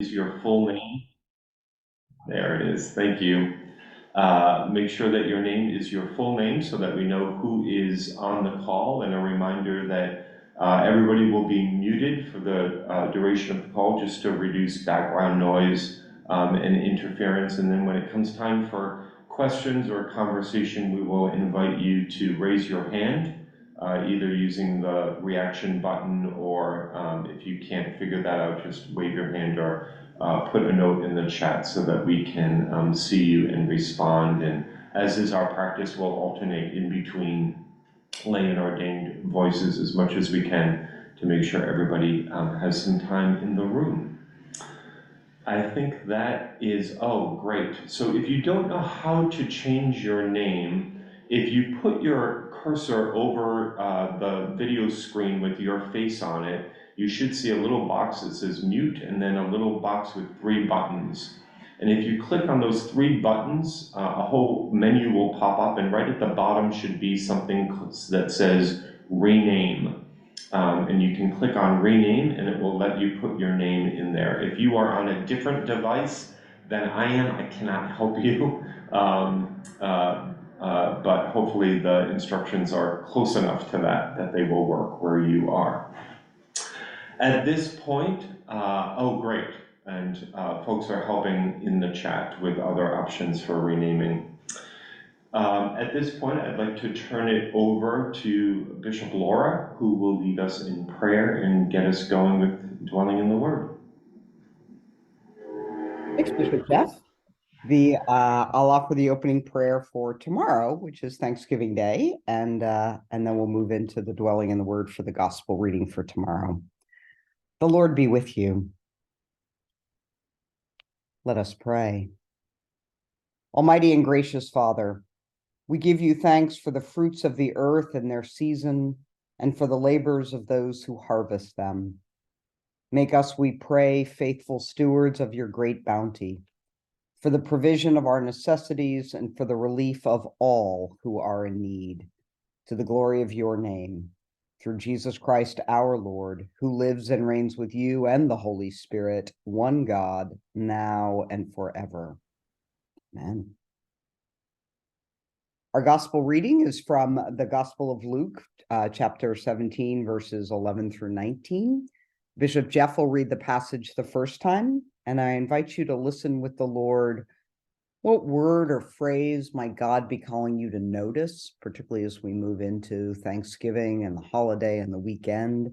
Is your full name? There it is. Thank you. Make sure that your name is your full name so that we know who is on the call, and a reminder that everybody will be muted for the duration of the call just to reduce background noise and interference. And then when it comes time for questions or conversation, we will invite you to raise your hand, either using the reaction button or if you can't figure that out, just wave your hand or put a note in the chat so that we can see you and respond. And as is our practice, we'll alternate in between lay and ordained voices as much as we can to make sure everybody has some time in the room. I think that is, oh, great. So if you don't know how to change your name, if you put your cursor over the video screen with your face on it, you should see a little box that says mute and then a little box with 3 buttons. And if you click on those 3 buttons, a whole menu will pop up, and right at the bottom should be something that says rename. And you can click on rename and it will let you put your name in there. If you are on a different device than I am, I cannot help you. But hopefully the instructions are close enough to that they will work where you are. At this point, oh great, and folks are helping in the chat with other options for renaming. At this point, I'd like to turn it over to Bishop Laura, who will lead us in prayer and get us going with dwelling in the Word. Thanks, Bishop Jeff. I'll offer the opening prayer for tomorrow, which is Thanksgiving Day, and then we'll move into the dwelling in the Word for the Gospel reading for tomorrow. The Lord be with you. Let us pray. Almighty and gracious Father, we give you thanks for the fruits of the earth in their season and for the labors of those who harvest them. Make us, we pray, faithful stewards of your great bounty, for the provision of our necessities and for the relief of all who are in need, to the glory of your name, through Jesus Christ our Lord, who lives and reigns with you and the Holy Spirit, one God, now and forever. Amen. Our gospel reading is from the Gospel of Luke, chapter 17, verses 11 through 19. Bishop Jeff will read the passage the first time, and I invite you to listen with the Lord. What word or phrase might God be calling you to notice, particularly as we move into Thanksgiving and the holiday and the weekend?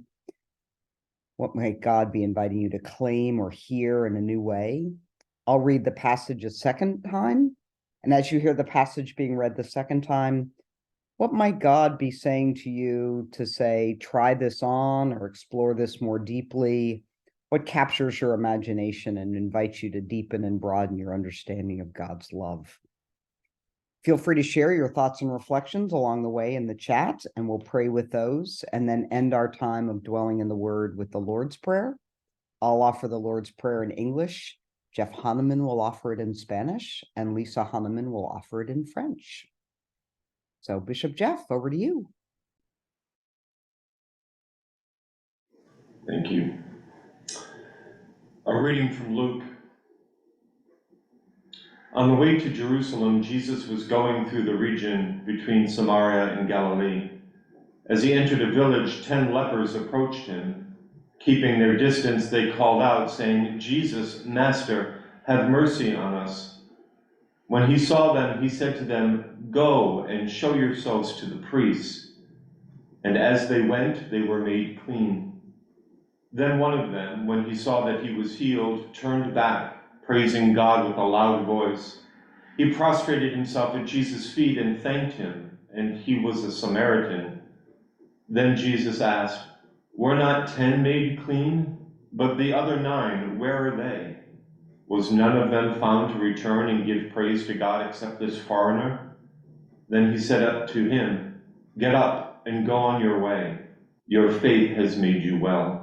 What might God be inviting you to claim or hear in a new way? I'll read the passage a second time. And as you hear the passage being read the second time, what might God be saying to you to say, try this on or explore this more deeply? What captures your imagination and invites you to deepen and broaden your understanding of God's love? Feel free to share your thoughts and reflections along the way in the chat, and we'll pray with those and then end our time of dwelling in the Word with the Lord's Prayer. I'll offer the Lord's Prayer in English. Jeff Hahnemann will offer it in Spanish, and Lisa Hahnemann will offer it in French. So, Bishop Jeff, over to you. Thank you. A reading from Luke. On the way to Jerusalem, Jesus was going through the region between Samaria and Galilee. As he entered a village, 10 lepers approached him. Keeping their distance, they called out, saying, "Jesus, Master, have mercy on us." When he saw them, he said to them, "Go and show yourselves to the priests." And as they went, they were made clean. Then one of them, when he saw that he was healed, turned back, praising God with a loud voice. He prostrated himself at Jesus' feet and thanked him, and he was a Samaritan. Then Jesus asked, "Were not 10 made clean? But the other 9, where are they? Was none of them found to return and give praise to God except this foreigner?" Then he said up to him, "Get up and go on your way. Your faith has made you well."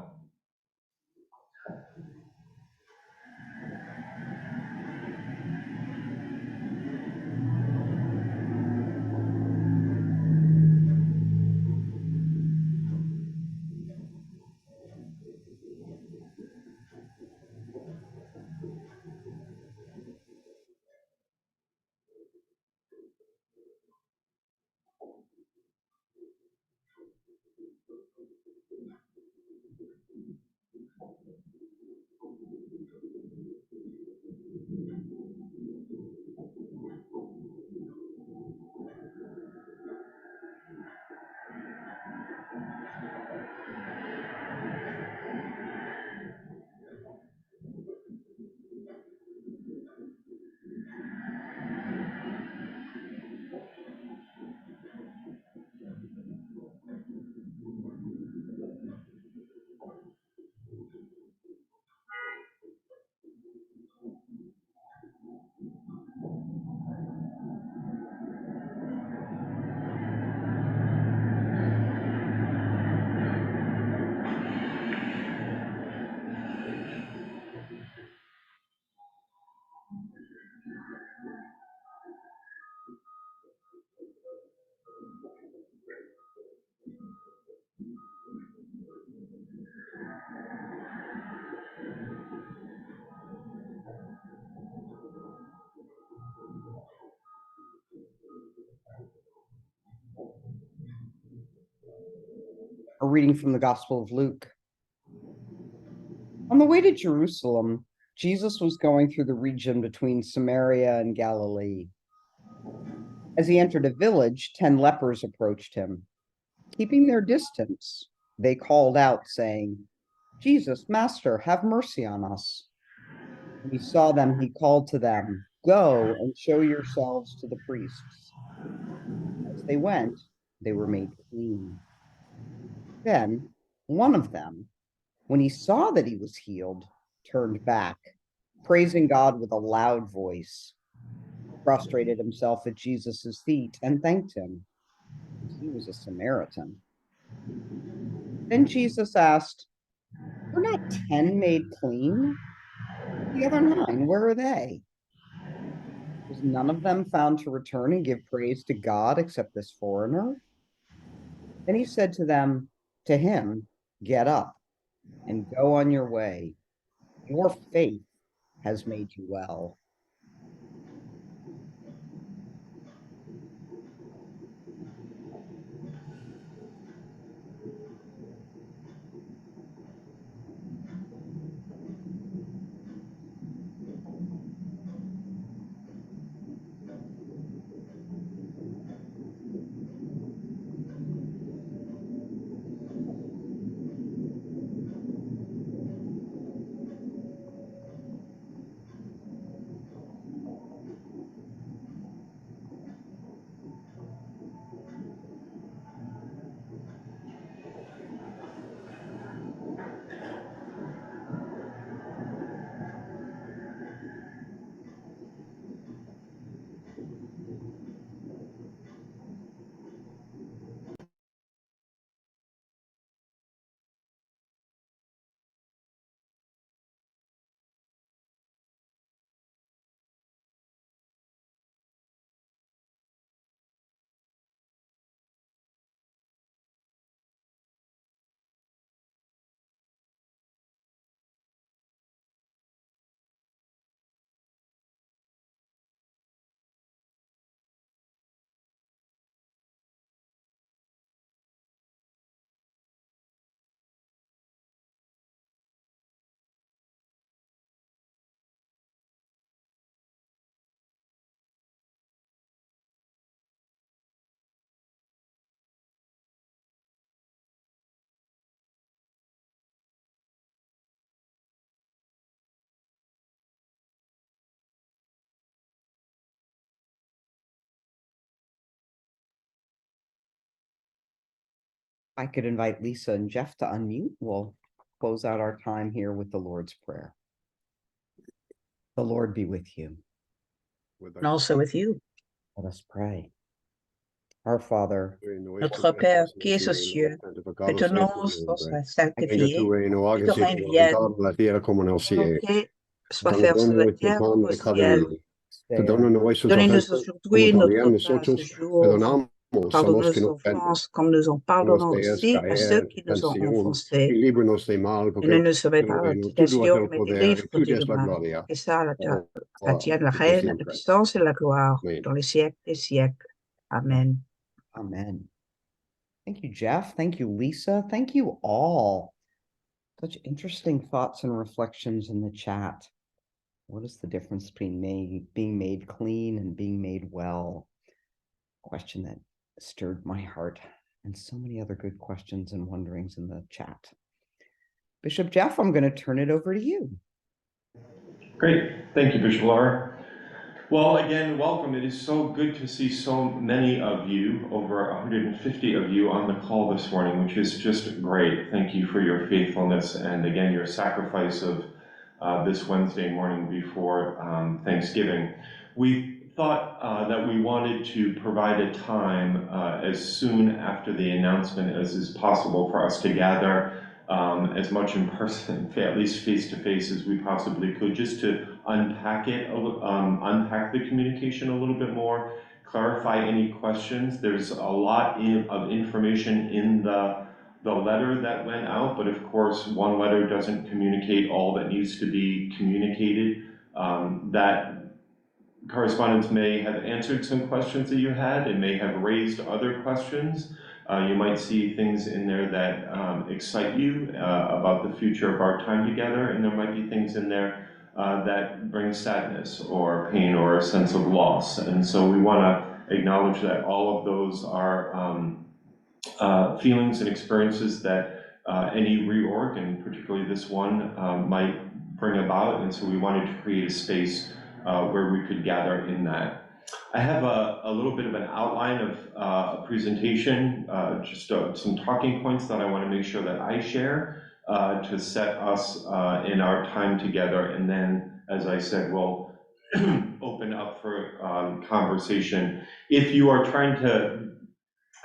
reading from the Gospel of Luke. On the way to Jerusalem, Jesus was going through the region between Samaria and Galilee. As he entered a village, 10 lepers approached him. Keeping their distance, they called out, saying, "Jesus, Master, have mercy on us." When he saw them, he called to them, "Go and show yourselves to the priests." As they went, they were made clean. Then one of them, when he saw that he was healed, turned back, praising God with a loud voice, prostrated himself at Jesus' feet, and thanked him. He was a Samaritan. Then Jesus asked, "Were not 10 made clean? The other 9, where are they? Was none of them found to return and give praise to God except this foreigner?" Then he said to him, "Get up and go on your way. Your faith has made you well." I could invite Lisa and Jeff to unmute. We'll close out our time here with the Lord's Prayer. The Lord be with you. And also with you. Let us pray. Our Father, Notre Père qui es aux cieux, que ton nom soit sanctifié, que ton règne vienne, volonté soit faite sur la terre comme au ciel. Donnez-nous aujourd'hui notre pain ce jour. Pardonne-nous nos offenses comme nous en pardonnons aussi à ceux qui nous ont offensés. Et ne nous sauvez pas de la tentation, mais délivre-nous du mal. Et ça, la tienne, la reine, la puissance et la gloire dans les siècles des siècles. Amen. Amen. Thank you, Jeff. Thank you, Lisa. Thank you all. Such interesting thoughts and reflections in the chat. What is the difference between being made clean and being made well? Question that stirred my heart, and so many other good questions and wonderings in the chat. Bishop Jeff, I'm going to turn it over to you. Great. Thank you, Bishop Laura. Well, again, welcome. It is so good to see so many of you, over 150 of you on the call this morning, which is just great. Thank you for your faithfulness and, again, your sacrifice of this Wednesday morning before Thanksgiving. We thought that we wanted to provide a time as soon after the announcement as is possible for us to gather as much in person, at least face-to-face as we possibly could, just to unpack the communication a little bit more, clarify any questions. There's a lot of information in the letter that went out, but of course, one letter doesn't communicate all that needs to be communicated. That correspondence may have answered some questions that you had and may have raised other questions. You might see things in there that excite you about the future of our time together, and there might be things in there that bring sadness or pain or a sense of loss. And so we want to acknowledge that all of those are feelings and experiences that any reorg, and particularly this one, might bring about. And so we wanted to create a space where we could gather in that. I have a little bit of an outline of a presentation, just some talking points that I want to make sure that I share to set us in our time together. And then, as I said, we'll open up for conversation. If you are trying to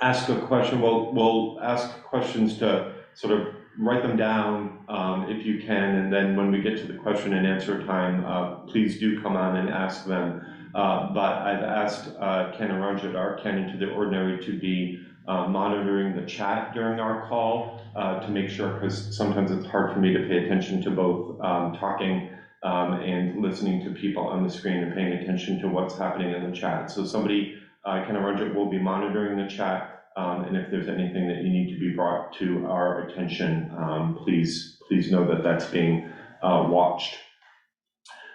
ask a question, we'll ask questions to sort of write them down if you can, and then when we get to the question and answer time, please do come on and ask them. But I've asked Ken and Ranjit, our Ken into the ordinary, to be monitoring the chat during our call to make sure, because sometimes it's hard for me to pay attention to both talking and listening to people on the screen and paying attention to what's happening in the chat. So somebody, Ken and Ranjit, will be monitoring the chat. And if there's anything that you need to be brought to our attention, please know that that's being watched.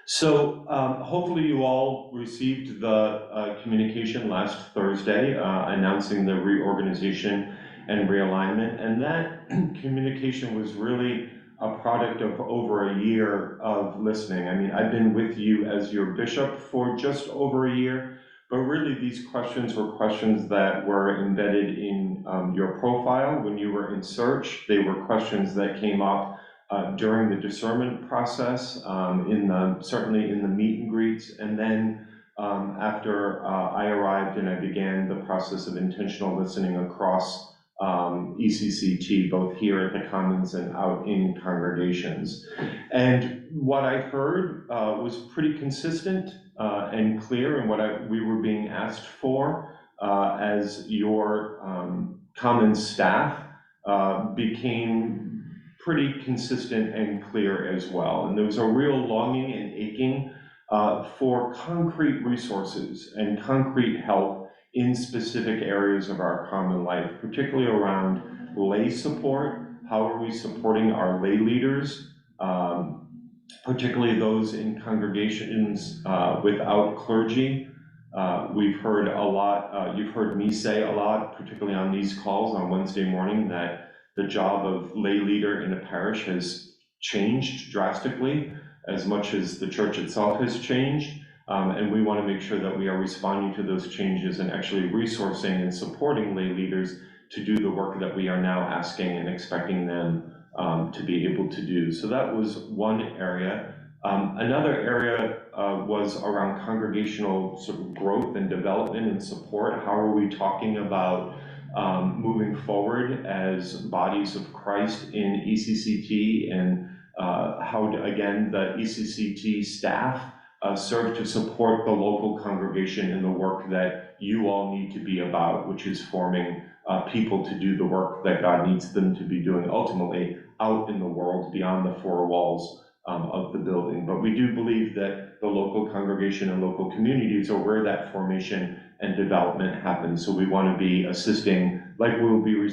So hopefully you all received the communication last Thursday announcing the reorganization and realignment. And that communication was really a product of over a year of listening. I mean, I've been with you as your bishop for just over a year. But really, these questions were questions that were embedded in your profile when you were in search. They were questions that came up during the discernment process, certainly in the meet and greets, and then after I arrived and I began the process of intentional listening across ECCT, both here at the Commons and out in congregations. And what I heard was pretty consistent and clear in what we were being asked for as your common staff became pretty consistent and clear as well. And there was a real longing and aching for concrete resources and concrete help in specific areas of our common life, particularly around lay support. How are we supporting our lay leaders? Particularly those in congregations without clergy. We've heard a lot, you've heard me say a lot, particularly on these calls on Wednesday morning, that the job of lay leader in a parish has changed drastically as much as the church itself has changed. And we want to make sure that we are responding to those changes and actually resourcing and supporting lay leaders to do the work that we are now asking and expecting them to be able to do. So that was one area. Another area was around congregational sort of growth and development and support. How are we talking about moving forward as bodies of Christ in ECCT, and how, again, the ECCT staff serve to support the local congregation in the work that you all need to be about, which is forming people to do the work that God needs them to be doing ultimately out in the world beyond the four walls of the building. But we do believe that the local congregation and local communities are where that formation and development happens. So we want to be assisting, like we will be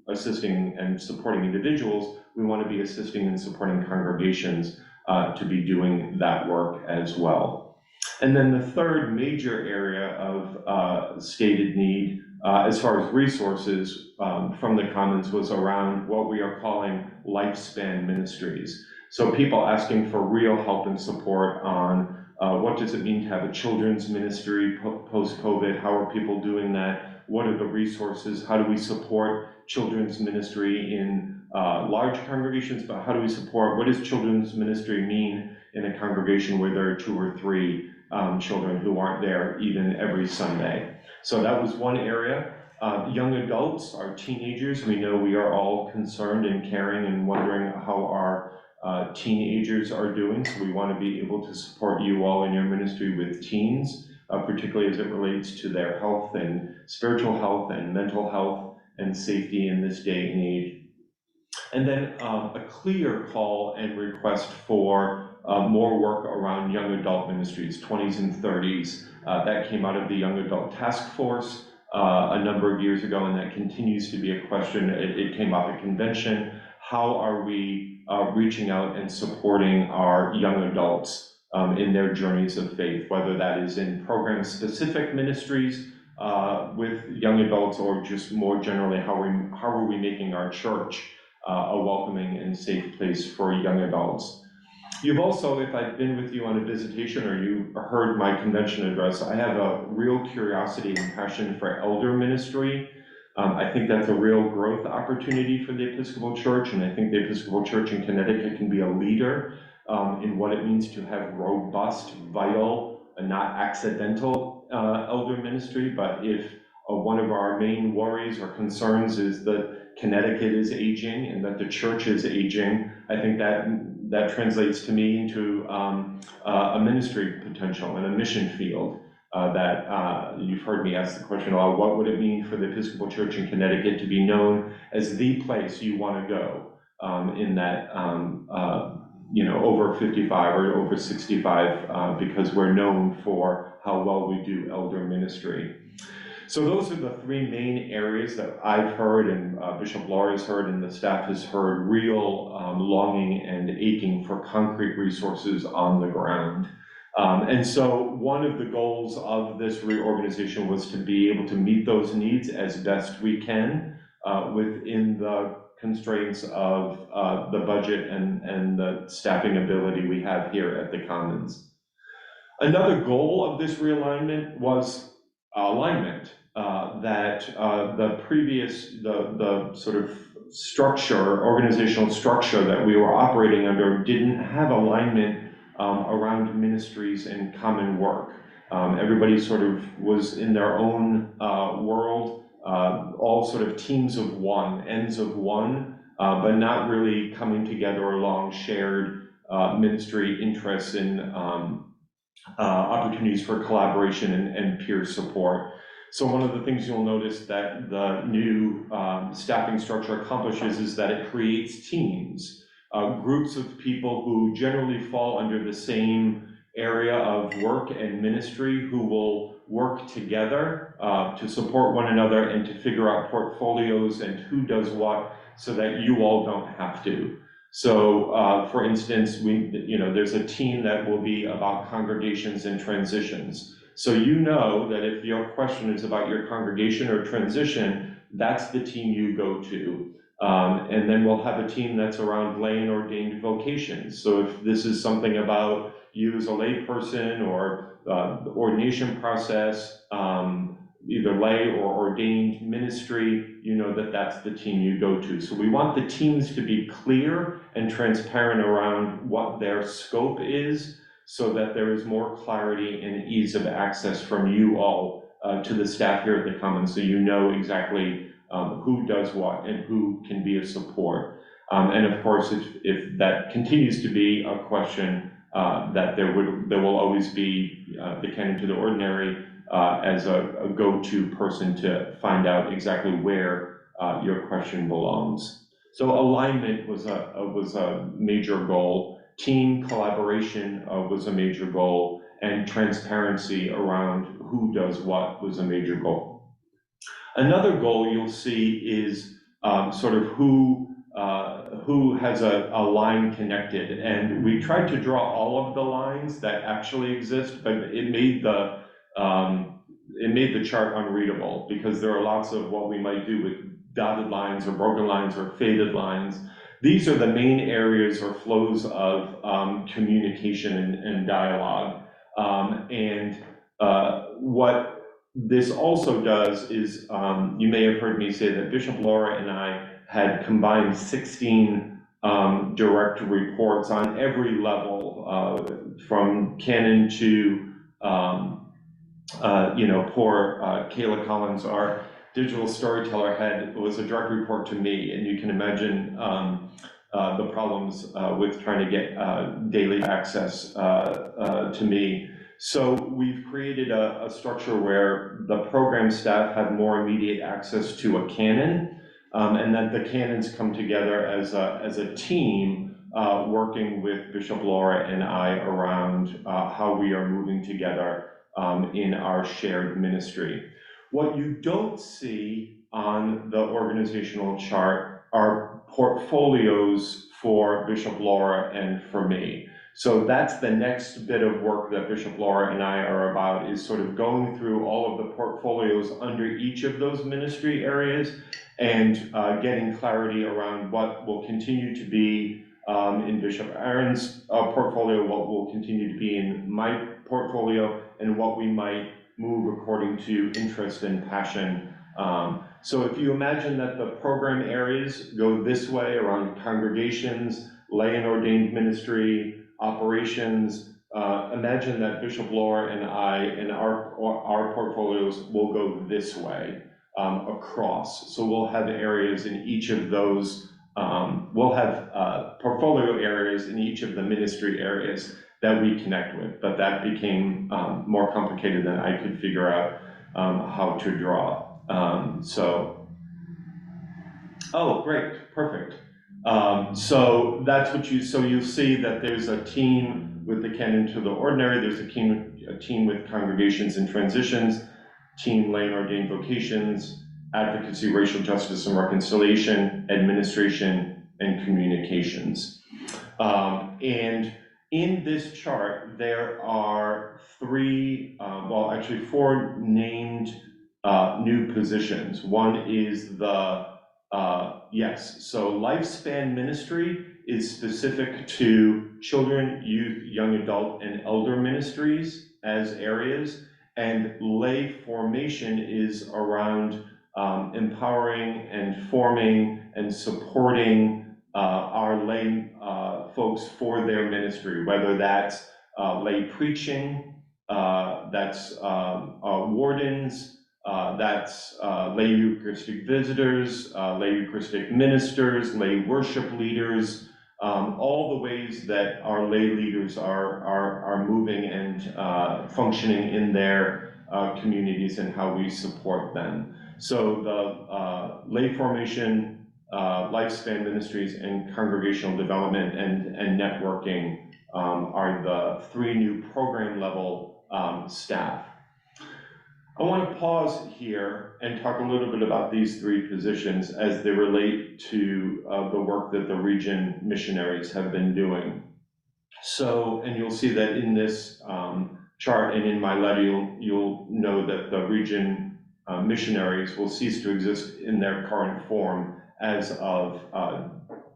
assisting and supporting individuals, we want to be assisting and supporting congregations to be doing that work as well. And then the third major area of stated need as far as resources from the Commons was around what we are calling lifespan ministries. So people asking for real help and support on what does it mean to have a children's ministry post-COVID? How are people doing that? What are the resources? How do we support children's ministry in large congregations? But how do we support, what does children's ministry mean in a congregation where there are 2 or 3 children who aren't there even every Sunday? So that was one area. Young adults, our teenagers, we know we are all concerned and caring and wondering how our teenagers are doing. So we want to be able to support you all in your ministry with teens, particularly as it relates to their health and spiritual health and mental health and safety in this day and age. And then a clear call and request for more work around young adult ministries, 20s and 30s. That came out of the Young Adult Task Force a number of years ago, and that continues to be a question. It came up at convention. How are we reaching out and supporting our young adults in their journeys of faith, whether that is in program-specific ministries with young adults, or just more generally, how are we making our church a welcoming and safe place for young adults. You've also, if I've been with you on a visitation or you heard my convention address, I have a real curiosity and passion for elder ministry. I think that's a real growth opportunity for the Episcopal Church, and I think the Episcopal Church in Connecticut can be a leader in what it means to have robust, vital, and not accidental elder ministry. But if one of our main worries or concerns is that Connecticut is aging and that the church is aging, I think that translates to me into a ministry potential and a mission field that you've heard me ask the question about what would it mean for the Episcopal Church in Connecticut to be known as the place you want to go in that over 55 or over 65 because we're known for how well we do elder ministry. So those are the three main areas that I've heard, and Bishop Laura has heard, and the staff has heard, real longing and aching for concrete resources on the ground. And so one of the goals of this reorganization was to be able to meet those needs as best we can within the constraints of the budget and the staffing ability we have here at the Commons. Another goal of this realignment was alignment, that the previous, the sort of structure, organizational structure that we were operating under didn't have alignment around ministries and common work. Everybody sort of was in their own world, all sort of teams of one, ends of one, but not really coming together along shared ministry interests and opportunities for collaboration and peer support. So one of the things you'll notice that the new staffing structure accomplishes is that it creates teams, groups of people who generally fall under the same area of work and ministry, who will work together to support one another and to figure out portfolios and who does what, so that you all don't have to. So, for instance, there's a team that will be about congregations and transitions. So you know that if your question is about your congregation or transition, that's the team you go to. And then we'll have a team that's around lay and ordained vocations. So if this is something about you as a lay person or the ordination process, either lay or ordained ministry, you know that that's the team you go to. So we want the teams to be clear and transparent around what their scope is, so that there is more clarity and ease of access from you all to the staff here at the Commons, so you know exactly who does what and who can be a support. And of course, if that continues to be a question, that there will always be the canon to the ordinary as a go-to person to find out exactly where your question belongs. So alignment was a major goal. Team collaboration was a major goal, and transparency around who does what was a major goal. Another goal you'll see is sort of who has a line connected, and we tried to draw all of the lines that actually exist, but it made the chart unreadable, because there are lots of what we might do with dotted lines or broken lines or faded lines. These are the main areas or flows of communication and dialogue. What this also does is, you may have heard me say that Bishop Laura and I had combined 16 direct reports on every level, from canon to, poor Kayla Collins, our digital storyteller, was a direct report to me, and you can imagine the problems with trying to get daily access to me. So we've created a structure where the program staff have more immediate access to a canon, and that the canons come together as a team working with Bishop Laura and I around how we are moving together in our shared ministry. What you don't see on the organizational chart are portfolios for Bishop Laura and for me. So that's the next bit of work that Bishop Laura and I are about, is sort of going through all of the portfolios under each of those ministry areas and getting clarity around what will continue to be in Bishop Aaron's portfolio, what will continue to be in my portfolio, and what we might move according to interest and passion. So if you imagine that the program areas go this way around congregations, lay and ordained ministry, operations, imagine that Bishop Laura and I and our portfolios will go this way across. So we'll have areas in each of those, we'll have portfolio areas in each of the ministry areas that we connect with, but that became more complicated than I could figure out how to draw. Oh, great, perfect. So that's what so you'll see that there's a team with the canon to the ordinary, there's a team with congregations and transitions, team lay and ordained vocations, advocacy, racial justice and reconciliation, administration, and communications. And in this chart, there are four named new positions. One is the, so lifespan ministry is specific to children, youth, young adult, and elder ministries as areas, and lay formation is around empowering and forming and supporting our lay folks for their ministry, whether that's lay preaching, that's wardens, that's lay Eucharistic visitors, lay Eucharistic ministers, lay worship leaders, all the ways that our lay leaders are moving and functioning in their communities and how we support them. So the lay formation, lifespan ministries, and congregational development and networking are the three new program level staff. I want to pause here and talk a little bit about these three positions as they relate to the work that the region missionaries have been doing. So, and you'll see that in this chart and in my letter, you'll know that the region missionaries will cease to exist in their current form as of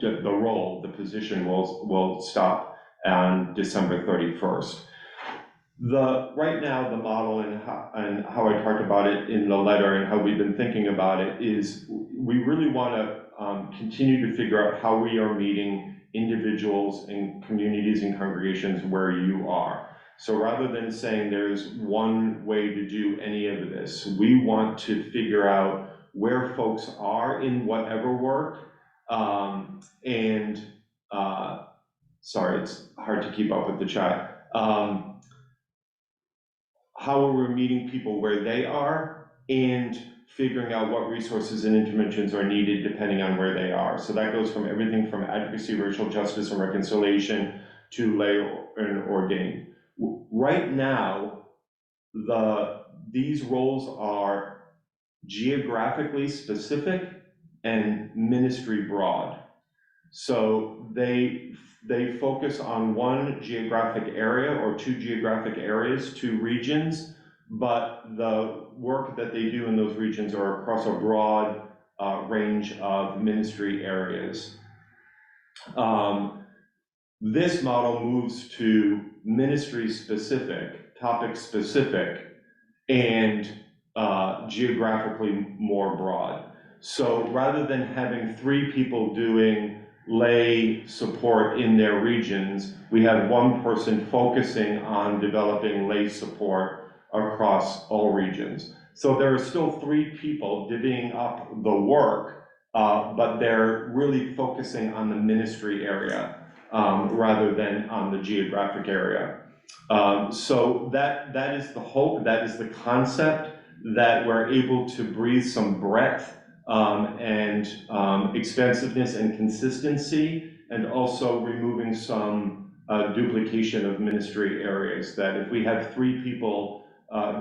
the position will stop on December 31st. Right now, the model and how I talked about it in the letter and how we've been thinking about it is we really want to continue to figure out how we are meeting individuals and communities and congregations where you are. So rather than saying there's one way to do any of this, we want to figure out where folks are in whatever work. Sorry, it's hard to keep up with the chat. How are we meeting people where they are and figuring out what resources and interventions are needed depending on where they are. So that goes from everything from advocacy, racial justice and reconciliation to lay and ordained. Right now, these roles are geographically specific and ministry broad. So they focus on one geographic area or two geographic areas, two regions, but the work that they do in those regions are across a broad range of ministry areas. This model moves to ministry specific, topic specific, and geographically more broad. So rather than having three people doing lay support in their regions, we have one person focusing on developing lay support across all regions. So there are still three people divvying up the work, but they're really focusing on the ministry area rather than on the geographic area. So that is the hope, that is the concept, that we're able to breathe some breadth and expansiveness and consistency, and also removing some duplication of ministry areas, that if we have three people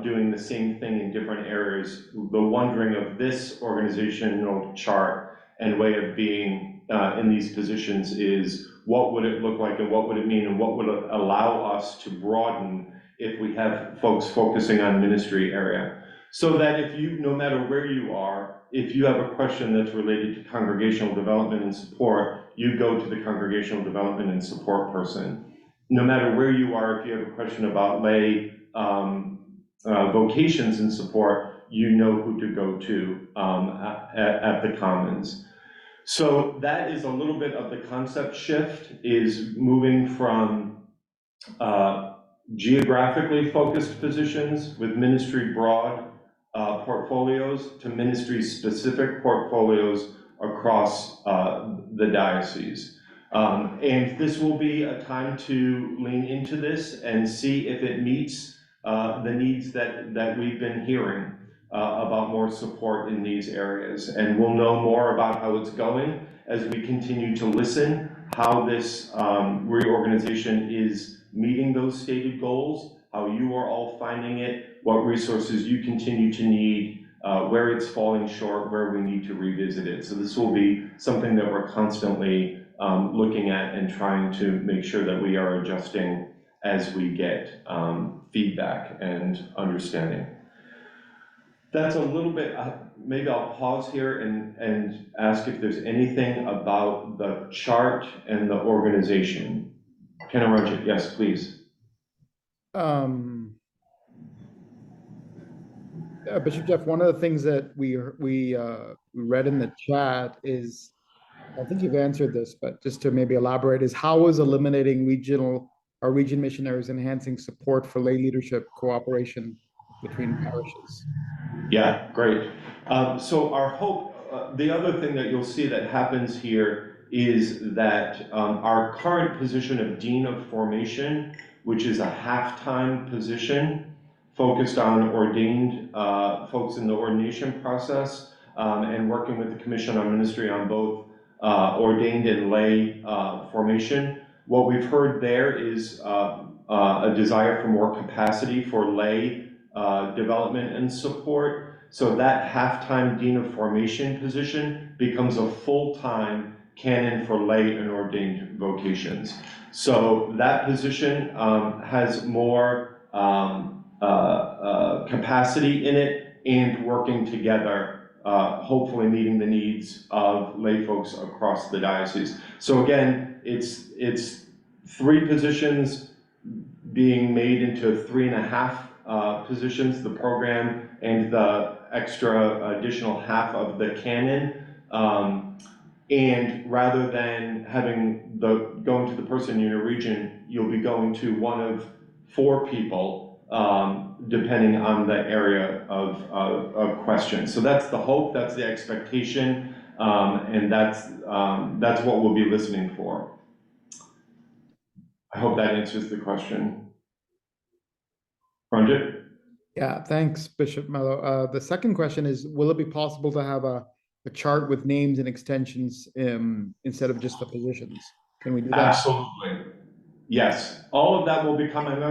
doing the same thing in different areas. The wondering of this organizational chart and way of being in these positions is, what would it look like and what would it mean and what would it allow us to broaden if we have folks focusing on ministry area? So that if you, no matter where you are, if you have a question that's related to congregational development and support, you go to the congregational development and support person. No matter where you are, if you have a question about lay vocations and support, you know who to go to at the Commons. So that is a little bit of the concept shift, is moving from geographically focused positions with ministry broad portfolios to ministry specific portfolios across the diocese. And this will be a time to lean into this and see if it meets the needs that we've been hearing about more support in these areas. And we'll know more about how it's going as we continue to listen, how this reorganization is meeting those stated goals, how you are all finding it, what resources you continue to need, where it's falling short, where we need to revisit it. So this will be something that we're constantly looking at and trying to make sure that we are adjusting as we get feedback and understanding. That's a little bit, maybe I'll pause here and ask if there's anything about the chart and the organization. Ken Ranjit, yes, please. Bishop Jeff, one of the things that we read in the chat is, I think you've answered this, but just to maybe elaborate, is how is eliminating region missionaries enhancing support for lay leadership cooperation between parishes? Yeah, great. So our hope, the other thing that you'll see that happens here is that our current position of Dean of Formation, which is a half-time position focused on ordained folks in the ordination process and working with the Commission on Ministry on both ordained and lay formation. What we've heard there is a desire for more capacity for lay development and support. So that half-time Dean of Formation position becomes a full-time canon for lay and ordained vocations. So that position has more capacity in it and working together, hopefully meeting the needs of lay folks across the diocese. So again, it's 3 positions being made into 3.5 positions, the program and the extra additional half of the canon. And rather than having going to the person in your region, you'll be going to one of 4 people, depending on the area of question. So that's the hope, that's the expectation, and that's what we'll be listening for. I hope that answers the question. Ranjit? Yeah, thanks, Bishop Mello. The second question is, will it be possible to have a chart with names and extensions instead of just the positions? Can we do that? Absolutely. Yes, all of that will be coming.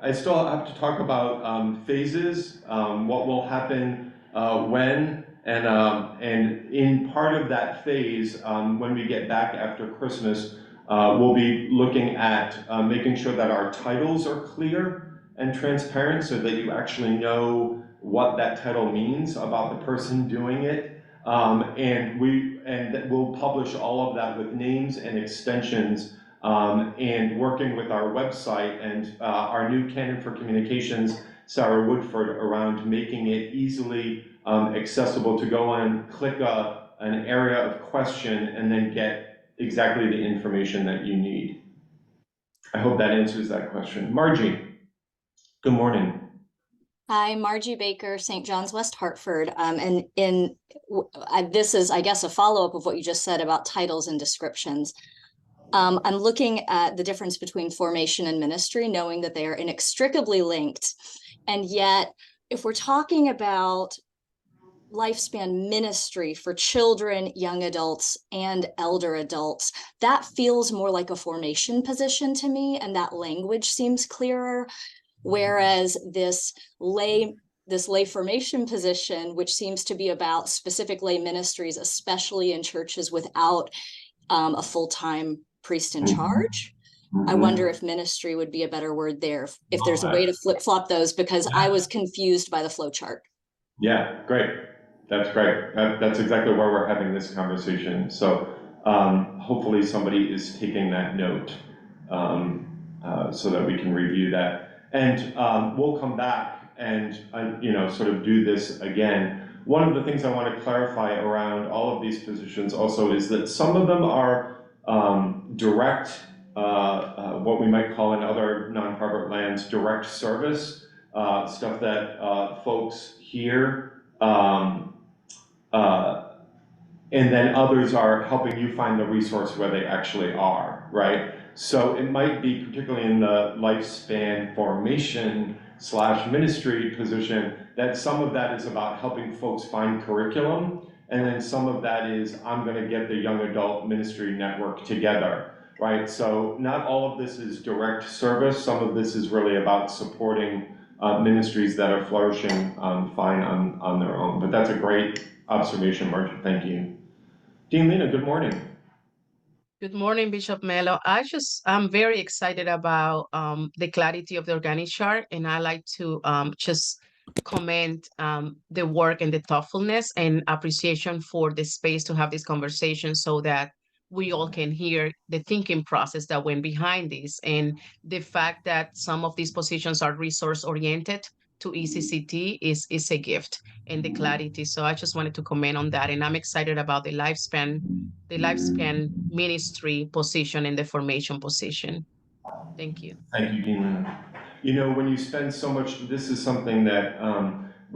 I still have to talk about phases, what will happen when, and in part of that phase, when we get back after Christmas, we'll be looking at making sure that our titles are clear and transparent so that you actually know what that title means about the person doing it. And we'll publish all of that with names and extensions, and working with our website and our new canon for communications, Sarah Woodford, around making it easily accessible to go on, click an area of question, and then get exactly the information that you need. I hope that answers that question. Margie, good morning. Hi, Margie Baker, St. John's, West Hartford. And this is, I guess, a follow-up of what you just said about titles and descriptions. I'm looking at the difference between formation and ministry, knowing that they are inextricably linked. And yet, if we're talking about lifespan ministry for children, young adults, and elder adults, that feels more like a formation position to me, and that language seems clearer. whereas this lay formation position, which seems to be about specific lay ministries, especially in churches without a full-time priest in charge. I wonder if ministry would be a better word there, if there's a way to flip-flop those, because I was confused by the flow chart. Yeah, great. That's great. That's exactly why we're having this conversation. So hopefully somebody is taking that note so that we can review that. And we'll come back and sort of do this again. One of the things I want to clarify around all of these positions also is that some of them are direct, what we might call in other nonprofit lands, direct service, stuff that folks hear, and then others are helping you find the resource where they actually are, right? So it might be particularly in the lifespan formation / ministry position that some of that is about helping folks find curriculum, and then some of that is I'm going to get the young adult ministry network together, right? So not all of this is direct service. Some of this is really about supporting ministries that are flourishing fine on their own. But that's a great observation, Martin. Thank you. Dean Lena, good morning. Good morning, Bishop Mello. I'm very excited about the clarity of the organic chart, and I like to just comment the work and the thoughtfulness and appreciation for the space to have this conversation so that we all can hear the thinking process that went behind this, and the fact that some of these positions are resource oriented to ECCT is a gift, and the clarity. So I just wanted to comment on that, and I'm excited about the lifespan ministry position and the formation position. Thank you. Thank you, Dean Lena. You know, when you spend so much, this is something that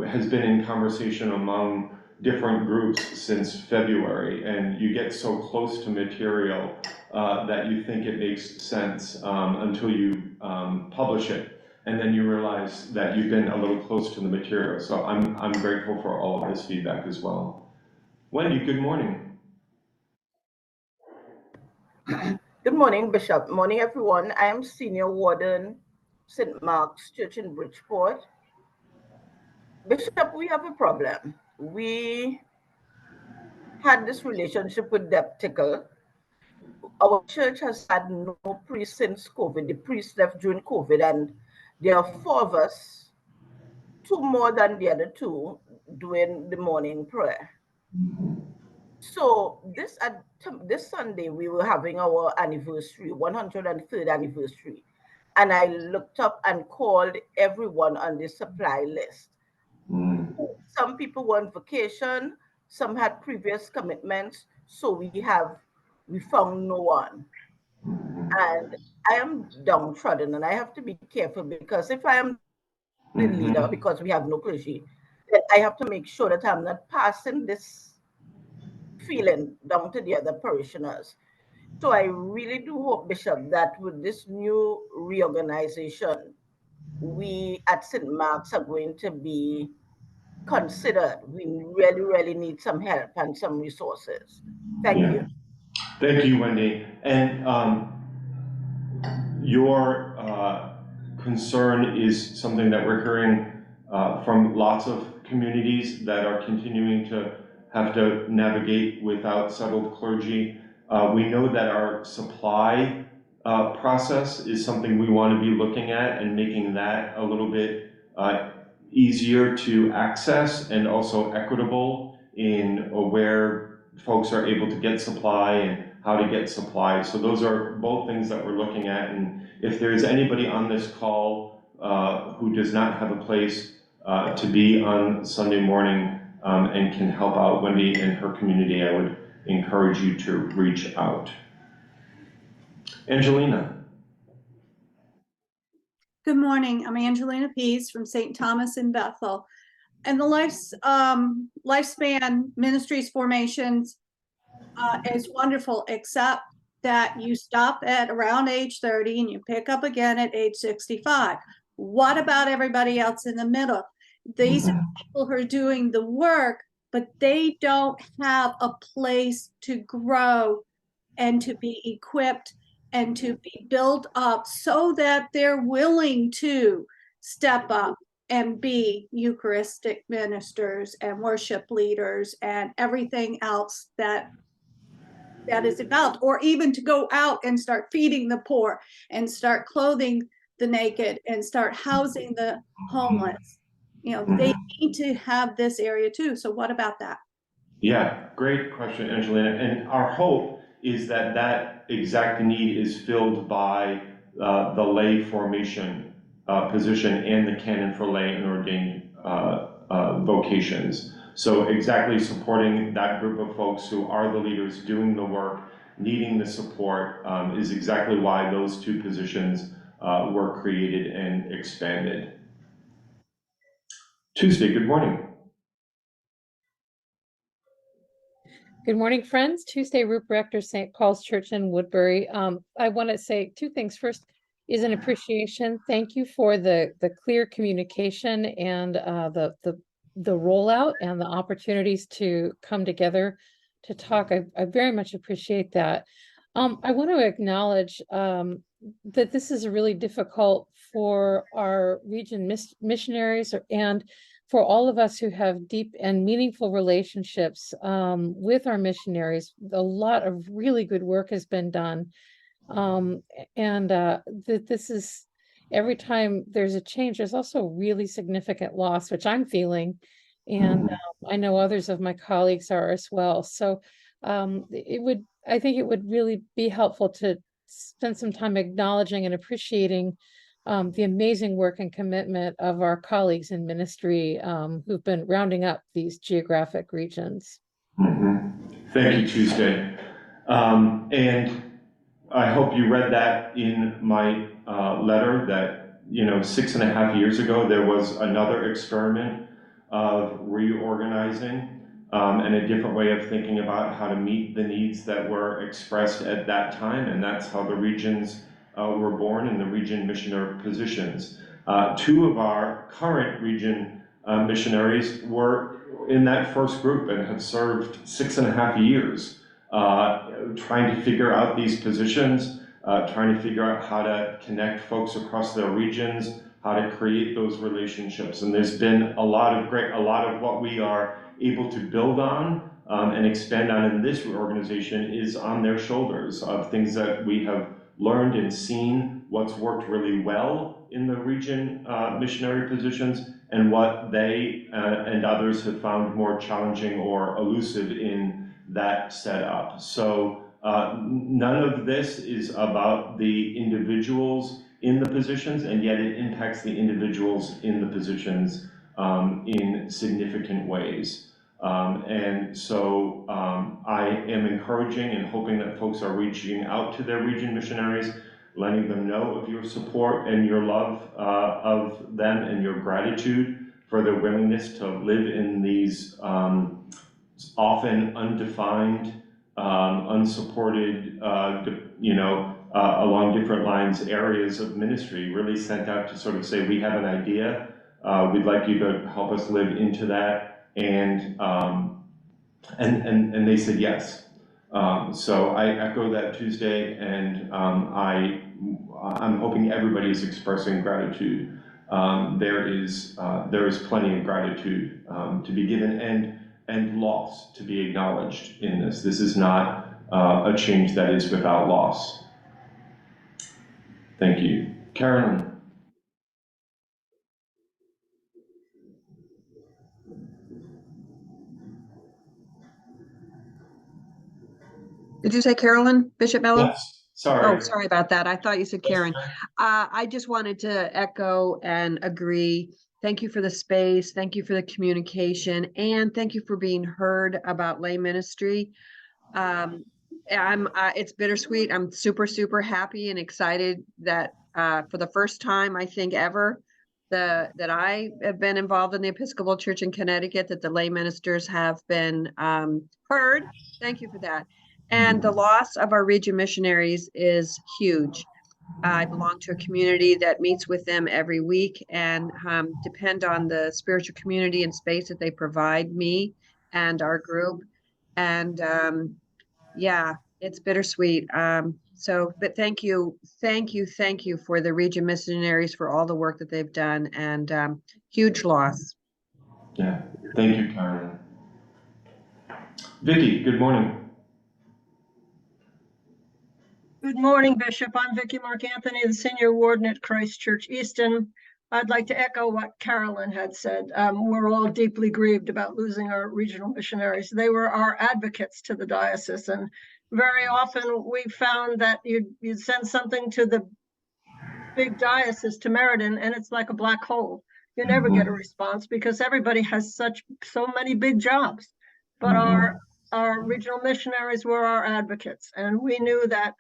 has been in conversation among different groups since February, and you get so close to material that you think it makes sense until you publish it. And then you realize that you've been a little close to the material. So I'm grateful for all of this feedback as well. Wendy, good morning. Good morning, Bishop. Morning, everyone. I am Senior Warden, St. Mark's Church in Bridgeport. Bishop, we have a problem. We had this relationship with Deb Tickle. Our church has had no priest since COVID. The priest left during COVID, and there are 4 of us, 2 more than the other 2, doing the morning prayer. So this Sunday, we were having our anniversary, 103rd anniversary. And I looked up and called everyone on the supply list. Some people were on vacation, some had previous commitments. So we found no one. And I am downtrodden, and I have to be careful, because if I am the leader, because we have no clergy, then I have to make sure that I'm not passing this feeling down to the other parishioners. So I really do hope, Bishop, that with this new reorganization, we at St. Mark's are going to be considered. We really, really need some help and some resources. Thank you. Thank you, Wendy. And your concern is something that we're hearing from lots of communities that are continuing to have to navigate without settled clergy. We know that our supply process is something we want to be looking at and making that a little bit easier to access and also equitable in where folks are able to get supply and how to get supply. So those are both things that we're looking at. And if there's anybody on this call who does not have a place to be on Sunday morning and can help out Wendy and her community, I would encourage you to reach out. Angelina. Good morning. I'm Angelina Pease from St. Thomas in Bethel. And the lifespan ministries formations is wonderful, except that you stop at around age 30 and you pick up again at age 65. What about everybody else in the middle? These are people who are doing the work, but they don't have a place to grow and to be equipped and to be built up so that they're willing to step up and be Eucharistic ministers and worship leaders and everything else that is involved, or even to go out and start feeding the poor and start clothing the naked and start housing the homeless. You know, they need to have this area too. So what about that? Yeah, great question, Angelina. And our hope is that that exact need is filled by the lay formation position and the canon for lay and ordained vocations. So exactly supporting that group of folks who are the leaders doing the work, needing the support, is exactly why those two positions were created and expanded. Tuesday, good morning. Good morning, friends. Tuesday, Roop Rector, St. Paul's Church in Woodbury. I want to say two things. First is an appreciation. Thank you for the clear communication and the rollout and the opportunities to come together to talk. I very much appreciate that. I want to acknowledge that this is really difficult for our region missionaries and for all of us who have deep and meaningful relationships with our missionaries. A lot of really good work has been done. This is, every time there's a change, there's also really significant loss, which I'm feeling. And I know others of my colleagues are as well. So I think it would really be helpful to spend some time acknowledging and appreciating the amazing work and commitment of our colleagues in ministry who've been rounding up these geographic regions. Thank you, Tuesday. And I hope you read that in my letter that, 6.5 years ago, there was another experiment of reorganizing and a different way of thinking about how to meet the needs that were expressed at that time. And that's how the regions were born in the region missionary positions. Two of our current region missionaries were in that first group and have served 6.5 years trying to figure out these positions, trying to figure out how to connect folks across their regions, how to create those relationships. And there's been a lot of what we are able to build on and expand on in this organization is on their shoulders of things that we have learned and seen, what's worked really well in the region missionary positions, and what they and others have found more challenging or elusive in that setup. So none of this is about the individuals in the positions, and yet it impacts the individuals in the positions in significant ways. And so I am encouraging and hoping that folks are reaching out to their region missionaries, letting them know of your support and your love of them and your gratitude for their willingness to live in these often undefined, unsupported, along different lines, areas of ministry, really sent out to sort of say, we have an idea, we'd like you to help us live into that, and they said yes. So I echo that, Tuesday, and I'm hoping everybody is expressing gratitude. There is plenty of gratitude to be given and loss to be acknowledged in this. This is not a change that is without loss. Thank you. Carolyn. Did you say Carolyn, Bishop Mello? Yes, sorry. Oh, sorry about that. I thought you said Karen. I just wanted to echo and agree. Thank you for the space. Thank you for the communication. And thank you for being heard about lay ministry. It's bittersweet. I'm super, super happy and excited that for the first time, I think ever, that I have been involved in the Episcopal Church in Connecticut, that the lay ministers have been heard. Thank you for that. And the loss of our region missionaries is huge. I belong to a community that meets with them every week and depend on the spiritual community and space that they provide me and our group. And yeah, it's bittersweet. So, but thank you for the region missionaries for all the work that they've done, and huge loss. Yeah, thank you, Karen. Vicki, good morning. Good morning, Bishop. I'm Vicki Mark Anthony, the Senior Warden at Christ Church Easton. I'd like to echo what Carolyn had said. We're all deeply grieved about losing our regional missionaries. They were our advocates to the diocese, and very often we found that you'd send something to the big diocese to Meriden, and it's like a black hole. You never get a response because everybody has so many big jobs. But our regional missionaries were our advocates, and we knew that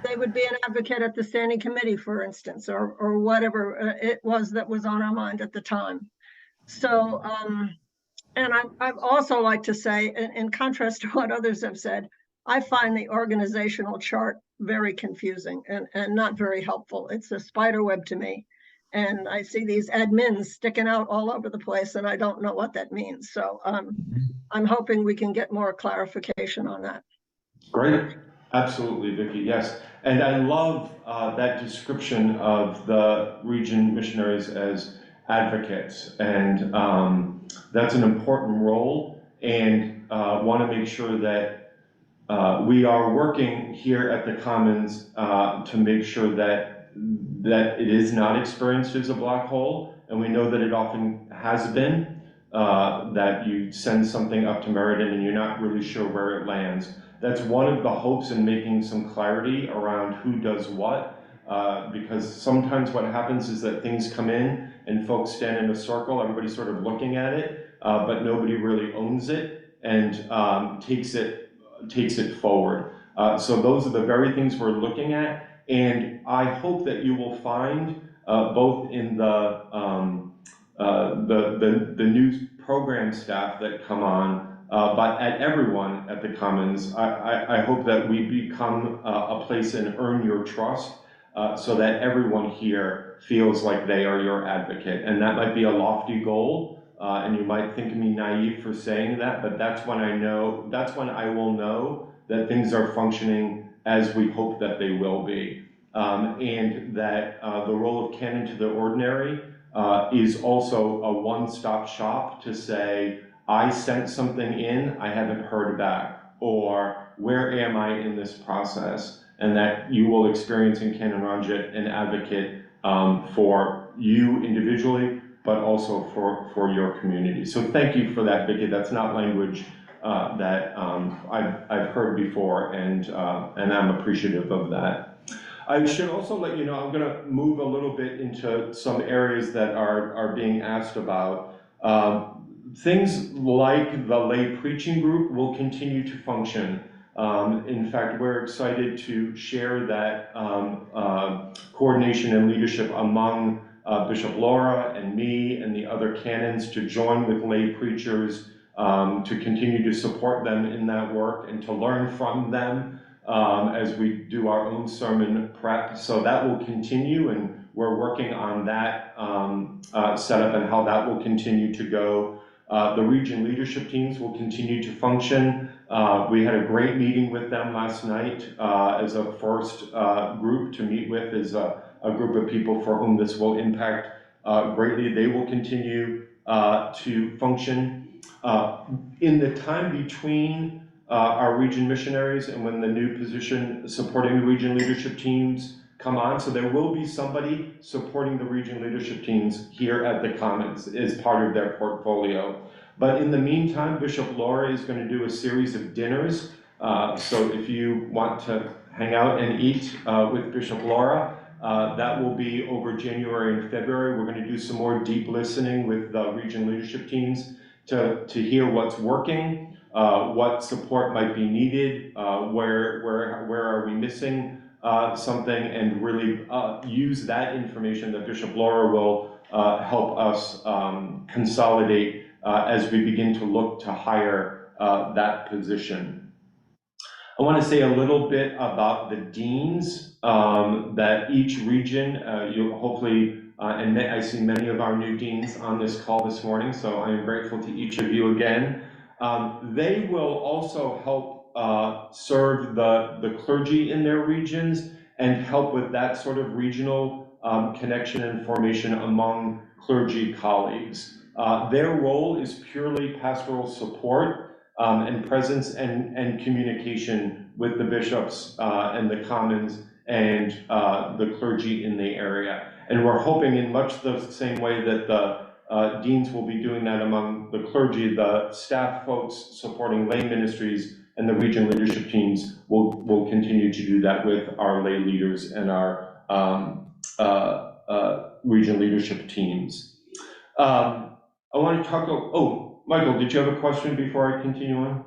they would be an advocate at the standing committee, for instance, or whatever it was that was on our mind at the time. So, and I'd also like to say, in contrast to what others have said, I find the organizational chart very confusing and not very helpful. It's a spider web to me. And I see these admins sticking out all over the place, and I don't know what that means. So I'm hoping we can get more clarification on that. Great. Absolutely, Vicki, yes. And I love that description of the region missionaries as advocates. And that's an important role, and want to make sure that we are working here at the Commons to make sure that it is not experienced as a black hole. And we know that it often has been, that you send something up to Meriden and you're not really sure where it lands. That's one of the hopes in making some clarity around who does what, because sometimes what happens is that things come in and folks stand in a circle, everybody's sort of looking at it, but nobody really owns it and takes it forward. So those are the very things we're looking at, and I hope that you will find both in the news program staff that come on, but at everyone at the Commons, I hope that we become a place and earn your trust, so that everyone here feels like they are your advocate. And that might be a lofty goal, and you might think me naive for saying that, but that's when I will know that things are functioning as we hope that they will be. And that the role of canon to the ordinary is also a one-stop shop to say, I sent something in, I haven't heard back, or where am I in this process? And that you will experience in Canon Ranjit an advocate for you individually, but also for your community. So thank you for that, Vicki. That's not language that I've heard before, and I'm appreciative of that. I should also let you know, I'm going to move a little bit into some areas that are being asked about. Things like the lay preaching group will continue to function. In fact, we're excited to share that coordination and leadership among Bishop Laura and me and the other canons to join with lay preachers, to continue to support them in that work and to learn from them as we do our own sermon prep. So that will continue, and we're working on that setup and how that will continue to go. The region leadership teams will continue to function. We had a great meeting with them last night as a first group to meet with, as a group of people for whom this will impact greatly. They will continue to function. In the time between our region missionaries and when the new position supporting the region leadership teams come on, so there will be somebody supporting the region leadership teams here at the Commons as part of their portfolio. But in the meantime, Bishop Laura is going to do a series of dinners. So if you want to hang out and eat with Bishop Laura, that will be over January and February. We're going to do some more deep listening with the region leadership teams to hear what's working, what support might be needed, where are we missing something, and really use that information that Bishop Laura will help us consolidate as we begin to look to hire that position. I want to say a little bit about the deans that each region, you hopefully, and I see many of our new deans on this call this morning, so I am grateful to each of you again. They will also help serve the clergy in their regions and help with that sort of regional connection and formation among clergy colleagues. Their role is purely pastoral support and presence and communication with the bishops and the commons and the clergy in the area. And we're hoping in much the same way that the deans will be doing that among the clergy, the staff folks supporting lay ministries and the region leadership teams will continue to do that with our lay leaders and our region leadership teams. I want to talk, oh, Michael, did you have a question before I continue on?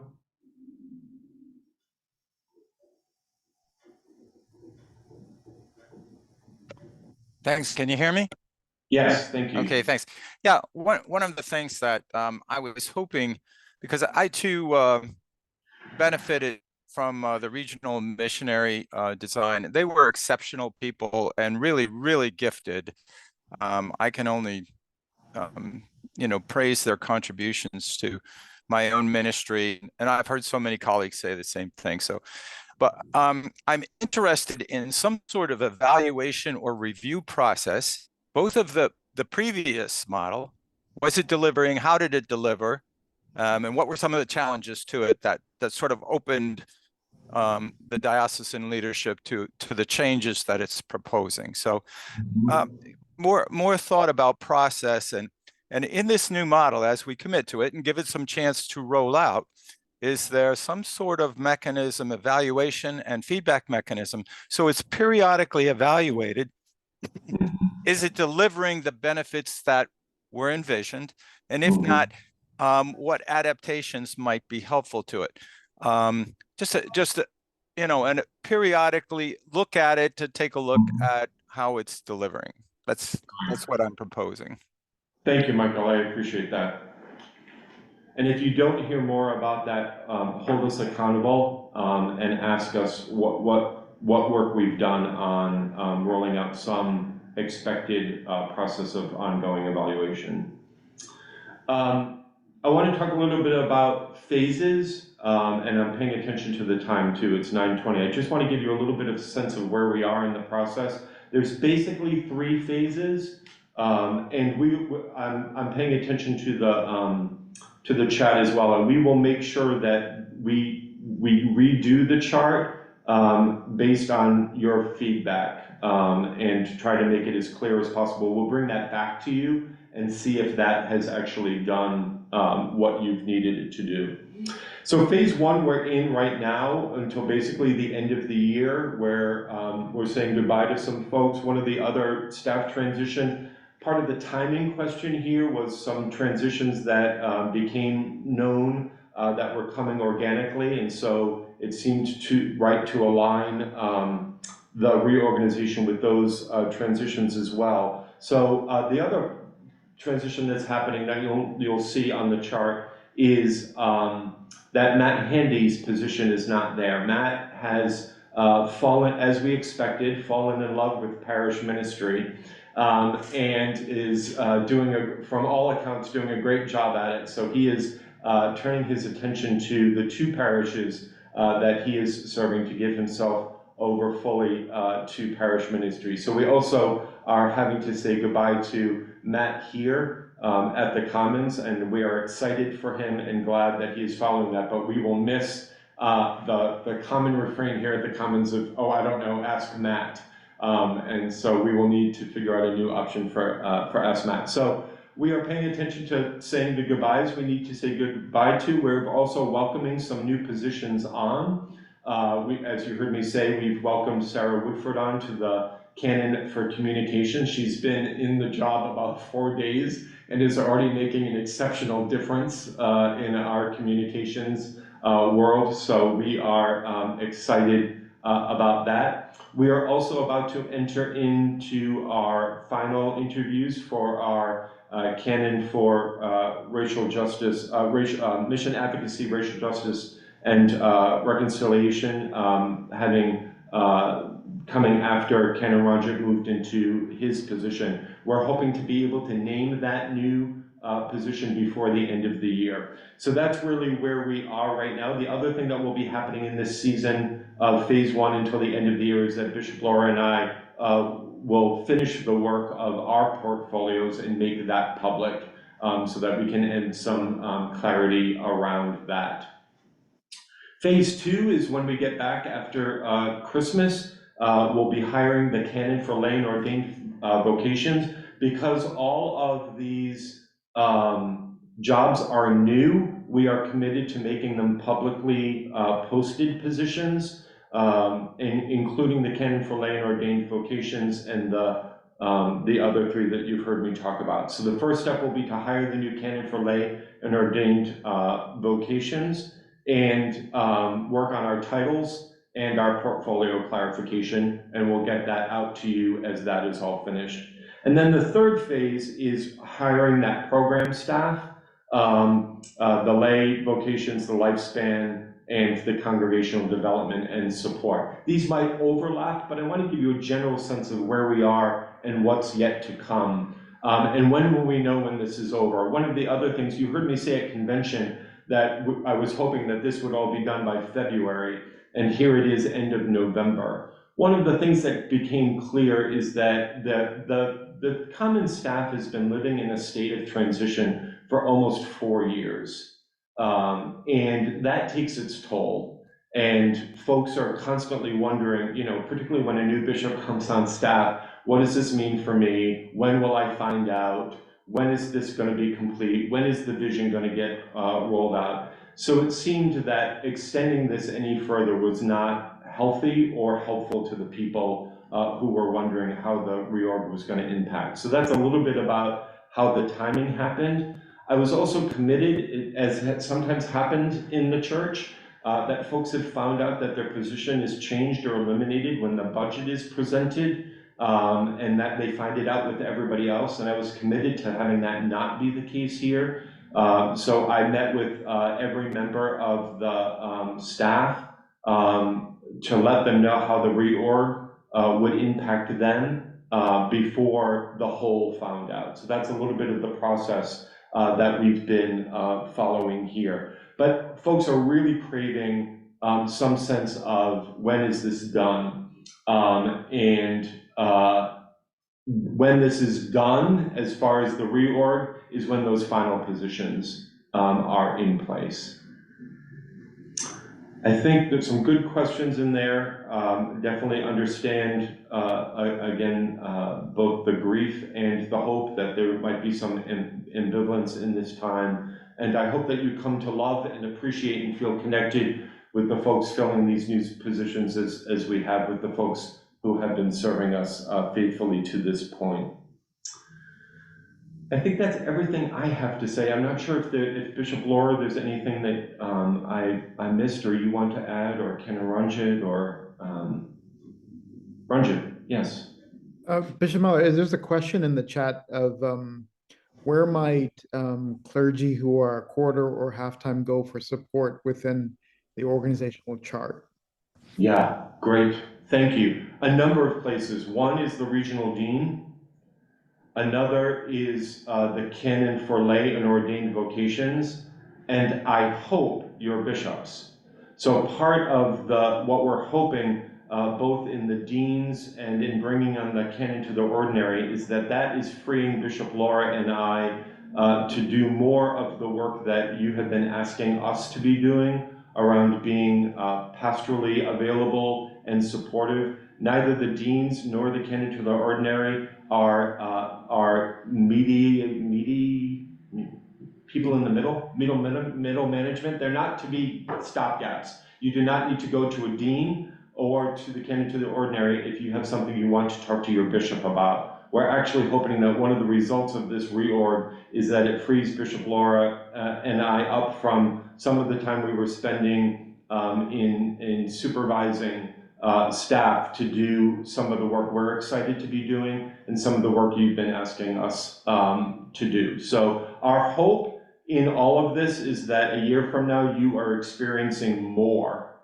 Thanks. Can you hear me? Yes, thank you. Okay, thanks. Yeah, one of the things that I was hoping, because I too benefited from the regional missionary design. They were exceptional people and really, really gifted. I can only, praise their contributions to my own ministry, and I've heard so many colleagues say the same thing. So. But I'm interested in some sort of evaluation or review process, both of the previous model. Was it delivering? How did it deliver? And what were some of the challenges to it that sort of opened the diocesan leadership to the changes that it's proposing? So more thought about process and in this new model, as we commit to it and give it some chance to roll out, is there some sort of mechanism, evaluation and feedback mechanism, so it's periodically evaluated? Is it delivering the benefits that were envisioned? And if not, what adaptations might be helpful to it? And periodically look at it to take a look at how it's delivering. That's what I'm proposing. Thank you, Michael. I appreciate that. And if you don't hear more about that, hold us accountable and ask us what work we've done on rolling out some expected process of ongoing evaluation. I want to talk a little bit about phases, and I'm paying attention to the time too. It's 9:20. I just want to give you a little bit of sense of where we are in the process. There's basically 3 phases, and I'm paying attention to the chat as well, and we will make sure that we redo the chart based on your feedback and try to make it as clear as possible. We'll bring that back to you and see if that has actually done what you've needed it to do. So phase 1 we're in right now until basically the end of the year, where we're saying goodbye to some folks. One of the other staff transition, part of the timing question here was some transitions that became known that were coming organically, and so it seemed right to align the reorganization with those transitions as well. So the other transition that's happening that you'll see on the chart is that Matt Handy's position is not there. Matt has fallen, as we expected, fallen in love with parish ministry. And is from all accounts, doing a great job at it. So he is turning his attention to the 2 parishes that he is serving to give himself over fully to parish ministry. So we also are having to say goodbye to Matt here at the Commons, and we are excited for him and glad that he is following that, but we will miss the common refrain here at the Commons of, oh, I don't know, ask Matt. And so we will need to figure out a new option for Ask Matt. So we are paying attention to saying the goodbyes we need to say goodbye to. We're also welcoming some new positions on. As you heard me say, we've welcomed Sarah Woodford on to the Canon for Communication. She's been in the job about 4 days and is already making an exceptional difference in our communications world. So we are excited about that. We are also about to enter into our final interviews for our Canon for Racial Justice, Mission Advocacy, Racial Justice, and Reconciliation, coming after Canon Roger moved into his position. We're hoping to be able to name that new position before the end of the year. So that's really where we are right now. The other thing that will be happening in this season of phase 1 until the end of the year is that Bishop Laura and I will finish the work of our portfolios and make that public so that we can end some clarity around that. Phase 2 is when we get back after Christmas. We'll be hiring the canon for lay and ordained vocations. Because all of these jobs are new, we are committed to making them publicly posted positions, including the canon for lay and ordained vocations and the other 3 that you've heard me talk about. So the first step will be to hire the new canon for lay and ordained vocations and work on our titles and our portfolio clarification, and we'll get that out to you as that is all finished. And then the third phase is hiring that program staff, the lay vocations, the lifespan, and the congregational development and support. These might overlap, but I want to give you a general sense of where we are and what's yet to come. And when will we know when this is over? One of the other things you heard me say at convention that I was hoping that this would all be done by February, and here it is end of November. One of the things that became clear is that the common staff has been living in a state of transition for almost 4 years. And that takes its toll. And folks are constantly wondering, you know, particularly when a new bishop comes on staff, what does this mean for me? When will I find out? When is this going to be complete? When is the vision going to get rolled out? So it seemed that extending this any further was not healthy or helpful to the people who were wondering how the reorg was going to impact. So that's a little bit about how the timing happened. I was also committed, as had sometimes happened in the church, that folks have found out that their position is changed or eliminated when the budget is presented, and that they find it out with everybody else. And I was committed to having that not be the case here. So I met with every member of the staff to let them know how the reorg would impact them before the whole found out. So that's a little bit of the process that we've been following here. But folks are really craving some sense of when is this done? When this is done, as far as the reorg, is when those final positions are in place. I think there's some good questions in there. Definitely understand, again, both the grief and the hope that there might be some ambivalence in this time. And I hope that you come to love and appreciate and feel connected with the folks filling these new positions as we have with the folks who have been serving us faithfully to this point. I think that's everything I have to say. I'm not sure if Bishop Laura, there's anything that I missed or you want to add, or Ken Ranjit, or Ranjit, yes. Bishop Miller, there's a question in the chat of where might clergy who are quarter or half-time go for support within the organizational chart? Yeah, great, thank you. A number of places. One is the regional dean. Another is the canon for lay and ordained vocations, and I hope your bishops. So part of what we're hoping, both in the deans and in bringing on the canon to the ordinary, is that is freeing Bishop Laura and I to do more of the work that you have been asking us to be doing around being pastorally available and supportive. Neither the deans nor the canon to the ordinary are meaty people in the middle management. They're not to be stopgaps. You do not need to go to a dean or to the canon to the ordinary if you have something you want to talk to your bishop about. We're actually hoping that one of the results of this reorg is that it frees Bishop Laura and I up from some of the time we were spending in supervising staff to do some of the work we're excited to be doing and some of the work you've been asking us to do. So our hope in all of this is that a year from now you are experiencing more,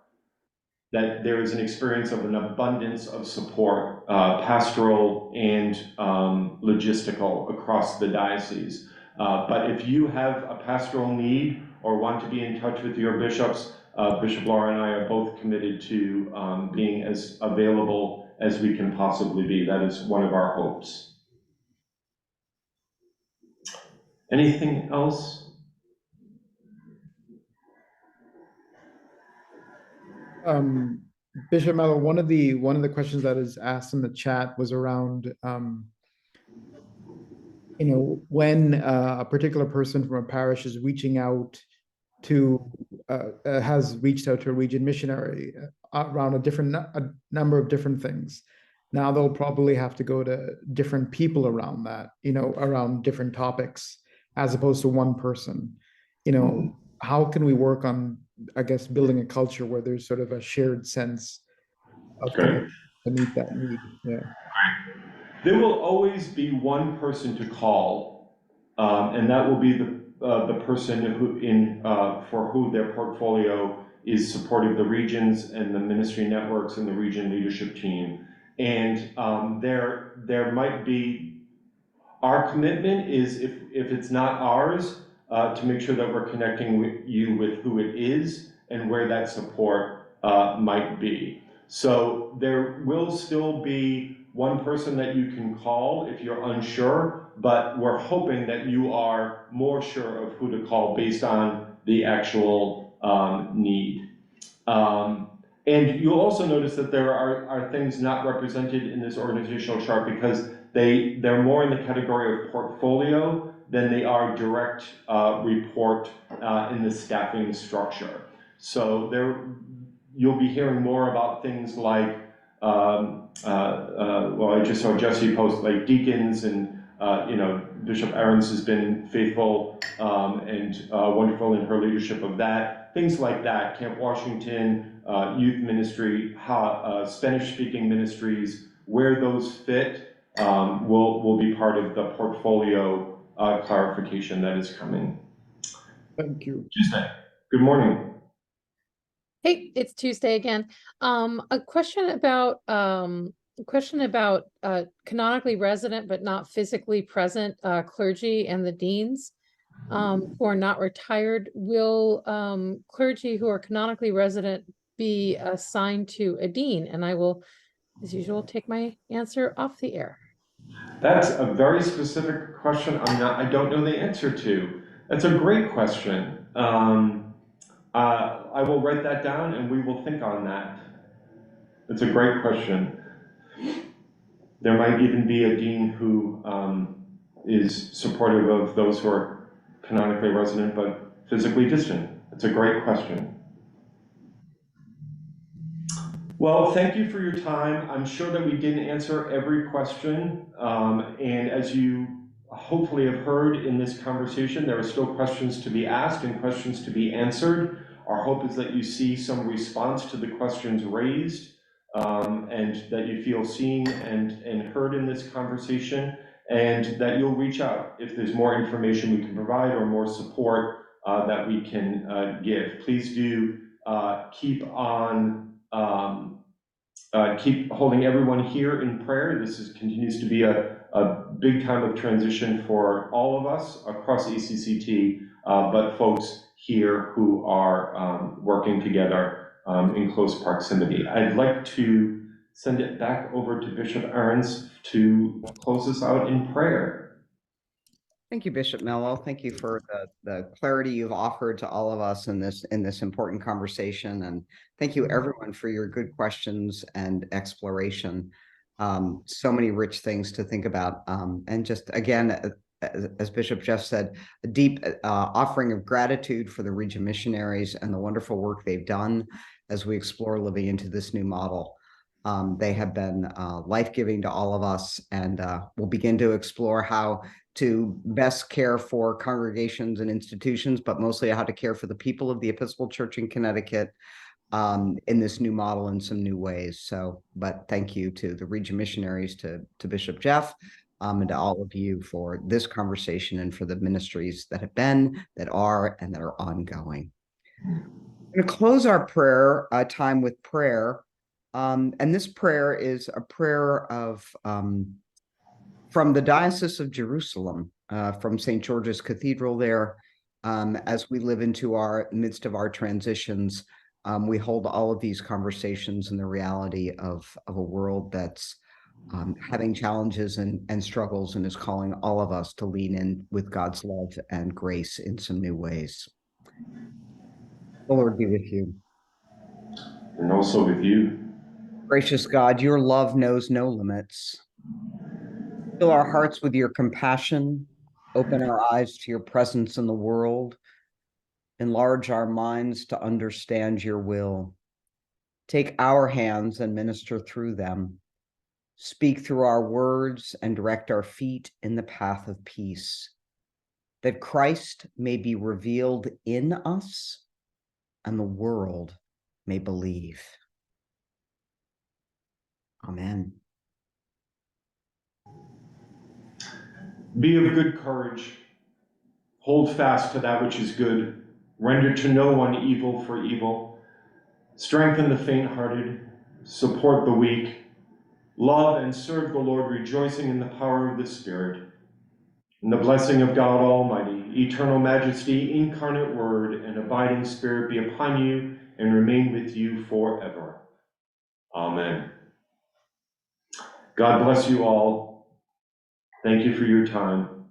that there is an experience of an abundance of support, pastoral and logistical across the diocese. But if you have a pastoral need or want to be in touch with your bishops, Bishop Laura and I are both committed to being as available as we can possibly be. That is one of our hopes. Anything else? Bishop Mello, one of the questions that is asked in the chat was around, when a particular person from a parish is reaching out to, has reached out to a region missionary around a number of different things. Now they'll probably have to go to different people around that, around different topics, as opposed to one person. How can we work on, I guess, building a culture where there's sort of a shared sense of to meet that need? Yeah. There will always be one person to call, and that will be the person for who their portfolio is supportive the regions and the ministry networks and the region leadership team. And there might be, our commitment is, if it's not ours, to make sure that we're connecting you with who it is and where that support might be. So there will still be one person that you can call if you're unsure, but we're hoping that you are more sure of who to call based on the actual need. And you'll also notice that there are things not represented in this organizational chart because they're more in the category of portfolio than they are direct report in the staffing structure. So you'll be hearing more about things like, well, I just saw Jesse post like deacons and, Bishop Aarons has been faithful and wonderful in her leadership of that. Things like that, Camp Washington, youth ministry, Spanish-speaking ministries, where those fit will be part of the portfolio clarification that is coming. Thank you. Tuesday. Good morning. Hey, it's Tuesday again. A question about canonically resident but not physically present clergy and the deans who are not retired. Will clergy who are canonically resident be assigned to a dean? And I will, as usual, take my answer off the air. That's a very specific question I don't know the answer to. That's a great question. I will write that down and we will think on that. It's a great question. There might even be a dean who is supportive of those who are canonically resident but physically distant. It's a great question. Well, thank you for your time. I'm sure that we didn't answer every question. And as you hopefully have heard in this conversation, there are still questions to be asked and questions to be answered. Our hope is that you see some response to the questions raised and that you feel seen and heard in this conversation, and that you'll reach out if there's more information we can provide or more support that we can give. Please do keep holding everyone here in prayer. This continues to be a big time of transition for all of us across ECCT, but folks here who are working together in close proximity. I'd like to send it back over to Bishop Aarons to close us out in prayer. Thank you, Bishop Mello. Thank you for the clarity you've offered to all of us in this important conversation. And thank you everyone for your good questions and exploration. So many rich things to think about. And just again, as Bishop Jeff said, a deep offering of gratitude for the region missionaries and the wonderful work they've done as we explore living into this new model. They have been life-giving to all of us, and we'll begin to explore how to best care for congregations and institutions, but mostly how to care for the people of the Episcopal Church in Connecticut in this new model in some new ways. So, but thank you to the region missionaries, to Bishop Jeff, and to all of you for this conversation and for the ministries that have been, that are, and that are ongoing. I'm going to close our prayer time with prayer. And this prayer is a prayer of from the Diocese of Jerusalem, from St. George's Cathedral there. As we live into our midst of our transitions, we hold all of these conversations in the reality of a world that's having challenges and struggles, and is calling all of us to lean in with God's love and grace in some new ways. The Lord be with you. And also with you. Gracious God, your love knows no limits. Fill our hearts with your compassion. Open our eyes to your presence in the world. Enlarge our minds to understand your will. Take our hands and minister through them. Speak through our words and direct our feet in the path of peace, that Christ may be revealed in us and the world may believe. Amen. Be of good courage. Hold fast to that which is good. Render to no one evil for evil. Strengthen the faint-hearted. Support the weak. Love and serve the Lord, rejoicing in the power of the Spirit. And the blessing of God Almighty, eternal majesty, incarnate word, and abiding Spirit be upon you and remain with you forever. Amen. God bless you all. Thank you for your time.